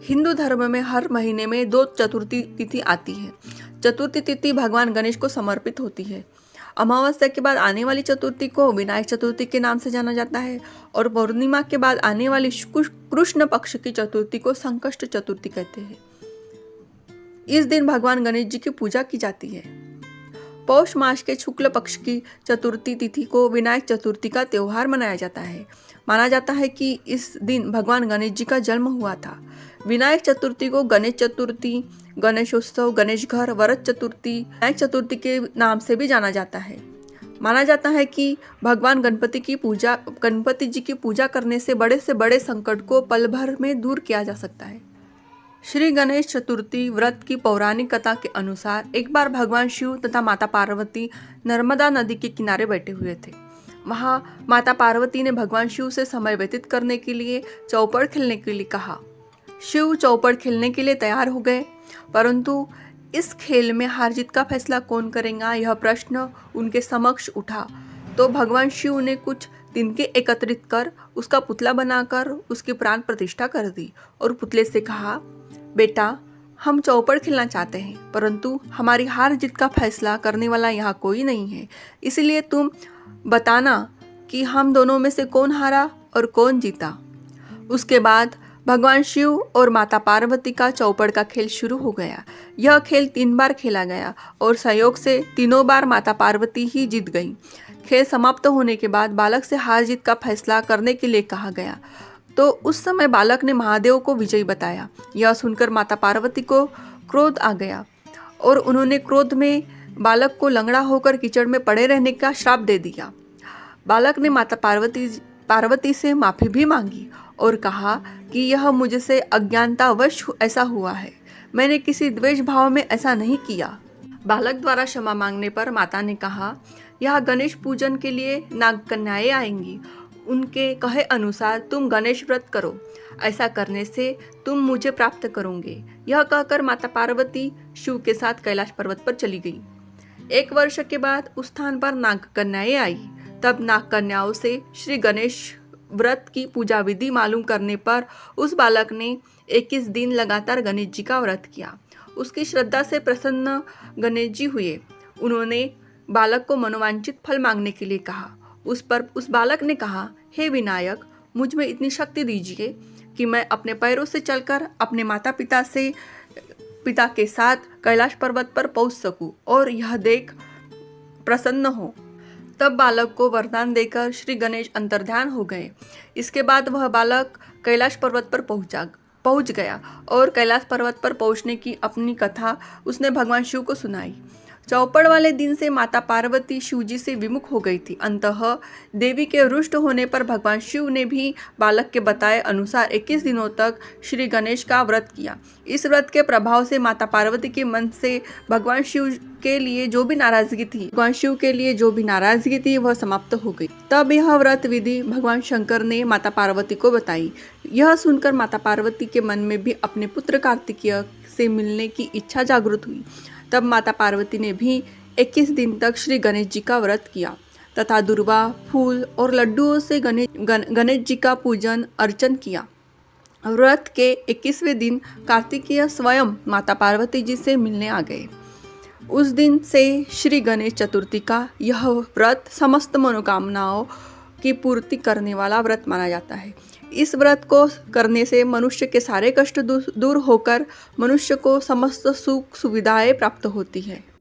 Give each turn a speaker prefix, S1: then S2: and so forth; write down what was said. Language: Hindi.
S1: हिंदू धर्म में हर महीने में 2 चतुर्थी तिथि आती है। चतुर्थी तिथि भगवान गणेश को समर्पित होती है। अमावस्या के बाद आने वाली चतुर्थी को विनायक चतुर्थी के नाम से जाना जाता है और पूर्णिमा के बाद आने वाली कृष्ण पक्ष की चतुर्थी को संकष्ट चतुर्थी कहते हैं। इस दिन भगवान गणेश जी की पूजा की जाती है। पौष मास के शुक्ल पक्ष की चतुर्थी तिथि को विनायक चतुर्थी का त्योहार मनाया जाता है। माना जाता है कि इस दिन भगवान गणेश जी का जन्म हुआ था। विनायक चतुर्थी को गणेश चतुर्थी, गणेशोत्सव, गणेश घर, वरद चतुर्थी, विनायक चतुर्थी के नाम से भी जाना जाता है। माना जाता है कि भगवान गणपति जी की पूजा करने से बड़े संकट को पल भर में दूर किया जा सकता है। श्री गणेश चतुर्थी व्रत की पौराणिक कथा के अनुसार एक बार भगवान शिव तथा माता पार्वती नर्मदा नदी के किनारे बैठे हुए थे। वहां माता पार्वती ने भगवान शिव से समय व्यतीत करने के लिए चौपड़ खेलने के लिए कहा। शिव चौपड़ खेलने के लिए तैयार हो गए, परंतु इस खेल में हार जीत का फैसला कौन करेगा, यह प्रश्न उनके समक्ष उठा। तो भगवान शिव ने कुछ तिनके एकत्रित कर उसका पुतला बनाकर उसकी प्राण प्रतिष्ठा कर दी और पुतले से कहा, बेटा, हम चौपड़ खेलना चाहते हैं, परंतु हमारी हार जीत का फैसला करने वाला यहाँ कोई नहीं है, इसलिए तुम बताना कि हम दोनों में से कौन हारा और कौन जीता। उसके बाद भगवान शिव और माता पार्वती का चौपड़ का खेल शुरू हो गया। यह खेल 3 बार खेला गया और संयोग से तीनों बार माता पार्वती ही जीत गई। खेल समाप्त होने के बाद बालक से हार जीत का फैसला करने के लिए कहा गया, तो उस समय बालक ने महादेव को विजयी बताया। यह सुनकर माता पार्वती को क्रोध आ गया और उन्होंने क्रोध में बालक को लंगड़ा होकर कीचड़ में पड़े रहने का श्राप दे दिया। बालक ने माता पार्वती से माफ़ी भी मांगी और कहा कि यह मुझसे अज्ञानतावश ऐसा हुआ है, मैंने किसी द्वेष भाव में ऐसा नहीं किया। बालक द्वारा क्षमा मांगने पर माता ने कहा, यह गणेश पूजन के लिए नाग कन्याएं आएंगी, उनके कहे अनुसार तुम गणेश व्रत करो, ऐसा करने से तुम मुझे प्राप्त करोगे। यह कहकर माता पार्वती शिव के साथ कैलाश पर्वत पर चली गई। 1 वर्ष के बाद उस स्थान पर नाग कन्याएं आई। तब नाग कन्याओं से श्री गणेश व्रत की पूजा विधि मालूम करने पर उस बालक ने 21 दिन लगातार गणेश जी का व्रत किया। उसकी श्रद्धा से प्रसन्न गणेश जी हुए। उन्होंने बालक को मनोवांछित फल मांगने के लिए कहा। उस बालक ने कहा, हे विनायक, मुझ में इतनी शक्ति दीजिए कि मैं अपने पैरों से चलकर अपने माता पिता के साथ कैलाश पर्वत पर पहुंच सकूं और यह देख प्रसन्न हो। तब बालक को वरदान देकर श्री गणेश अंतर्ध्यान हो गए। इसके बाद वह बालक कैलाश पर्वत पर पहुंच गया और कैलाश पर्वत पर पहुंचने की अपनी कथा उसने भगवान शिव को सुनाई। चौपड़ वाले दिन से माता पार्वती शिव जी से विमुख हो गई थी। अंततः देवी के रुष्ट होने पर भगवान शिव ने भी बालक के बताए अनुसार 21 दिनों तक श्री गणेश का व्रत किया। इस व्रत के प्रभाव से माता पार्वती के मन से भगवान शिव के लिए जो भी नाराजगी थी वह समाप्त हो गई। तब यह व्रत विधि भगवान शंकर ने माता पार्वती को बताई। यह सुनकर माता पार्वती के मन में भी अपने पुत्र कार्तिकेय से मिलने की इच्छा जागृत हुई। तब माता पार्वती ने भी 21 दिन तक श्री गणेश जी का व्रत किया तथा दुर्वा, फूल और लड्डुओं से गणेश जी का पूजन अर्चन किया। व्रत के 21वें दिन कार्तिकेय स्वयं माता पार्वती जी से मिलने आ गए। उस दिन से श्री गणेश चतुर्थी का यह व्रत समस्त मनोकामनाओं की पूर्ति करने वाला व्रत माना जाता है। इस व्रत को करने से मनुष्य के सारे कष्ट दूर होकर मनुष्य को समस्त सुख सुविधाएं प्राप्त होती है।